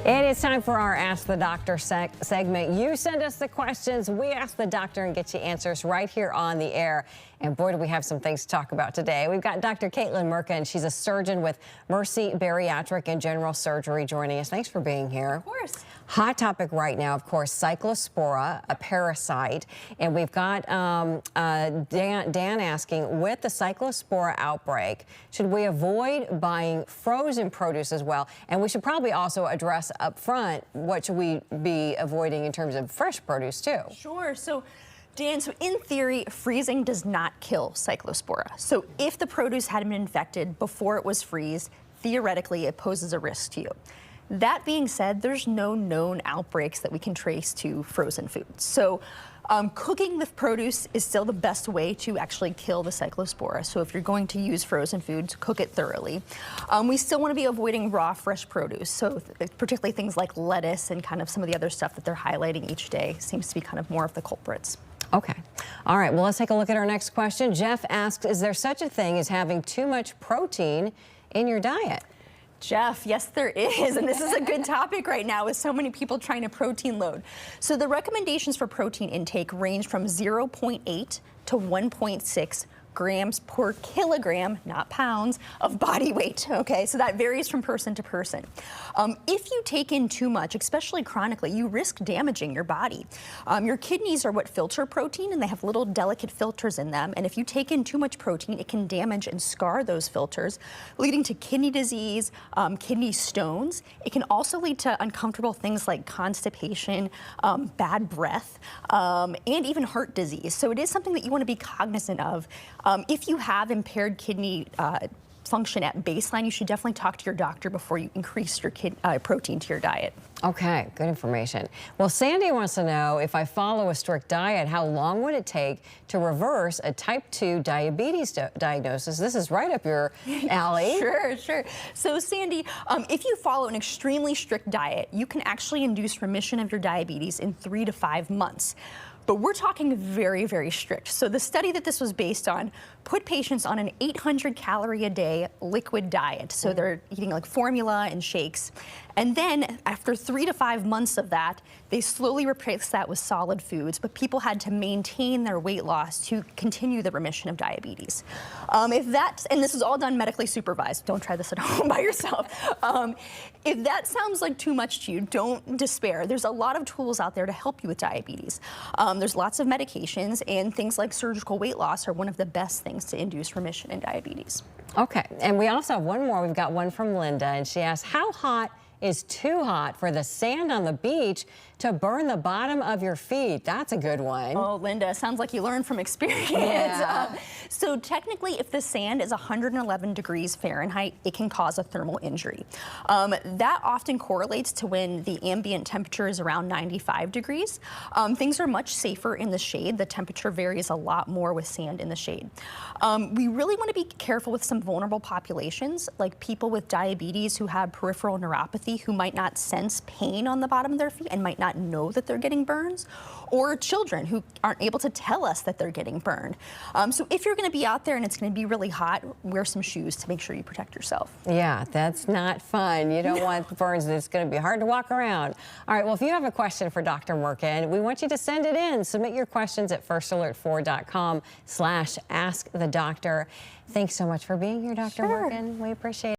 It is time for our Ask the Doctor segment. You send us the questions, we ask the doctor and get you answers right here on the air. And boy, do we have some things to talk about today. We've got Dr. Caitlin Merkin. She's a surgeon with Mercy Bariatric and General Surgery joining us. Thanks for being here. Of course. Hot topic right now, of course, Cyclospora, a parasite. And we've got Dan asking, with the Cyclospora outbreak, should we avoid buying frozen produce as well? And we should probably also address up front, what should we be avoiding in terms of fresh produce too? Sure. So, Dan, in theory, freezing does not kill Cyclospora. So if the produce had been infected before it was freezed, theoretically it poses a risk to you. That being said, there's no known outbreaks that we can trace to frozen foods. So cooking the produce is still the best way to actually kill the Cyclospora. So if you're going to use frozen foods, cook it thoroughly. We still want to be avoiding raw, fresh produce. So particularly things like lettuce and kind of some of the other stuff that they're highlighting each day seems to be kind of more of the culprits. Okay. All right. Well, let's take a look at our next question. Jeff asks, is there such a thing as having too much protein in your diet? Jeff, yes, there is. And this is a good topic right now with so many people trying to protein load. So the recommendations for protein intake range from 0.8 to 1.6 grams per kilogram, not pounds, of body weight, okay? So that varies from person to person. If you take in too much, especially chronically, you risk damaging your body. Your kidneys are what filter protein, and they have little delicate filters in them, and if you take in too much protein, it can damage and scar those filters, leading to kidney disease, kidney stones. It can also lead to uncomfortable things like constipation, bad breath, and even heart disease. So it is something that you want to be cognizant of. If you have impaired kidney function at baseline, you should definitely talk to your doctor before you increase your protein to your diet. Okay, good information. Well, Sandy wants to know, if I follow a strict diet, how long would it take to reverse a type 2 diabetes diagnosis? This is right up your alley. Sure. So, Sandy, if you follow an extremely strict diet, you can actually induce remission of your diabetes in 3 to 5 months. But we're talking very, very strict. So the study that this was based on put patients on an 800 calorie a day liquid diet. So they're eating like formula and shakes. And then after 3 to 5 months of that, they slowly replaced that with solid foods, but people had to maintain their weight loss to continue the remission of diabetes. And this is all done medically supervised. Don't try this at home by yourself. If that sounds like too much to you, don't despair. There's a lot of tools out there to help you with diabetes. There's lots of medications, and things like surgical weight loss are one of the best things to induce remission in diabetes. Okay, and we also have one more. We've got one from Linda, and she asks, how hot is too hot for the sand on the beach to burn the bottom of your feet? That's a good one. Oh, Linda, sounds like you learned from experience. Yeah. So technically, if the sand is 111 degrees Fahrenheit, it can cause a thermal injury. That often correlates to when the ambient temperature is around 95 degrees. Things are much safer in the shade. The temperature varies a lot more with sand in the shade. We really want to be careful with some vulnerable populations, like people with diabetes who have peripheral neuropathy, who might not sense pain on the bottom of their feet and might not know that they're getting burns, or children who aren't able to tell us that they're getting burned. So if you're going to be out there and it's going to be really hot, wear some shoes to make sure you protect yourself. Yeah, that's not fun. You don't want burns. It's going to be hard to walk around. All right, well, if you have a question for Dr. Merkin, we want you to send it in. Submit your questions at firstalert4.com/askthedoctor. Thanks so much for being here, Dr. Merkin. We appreciate it.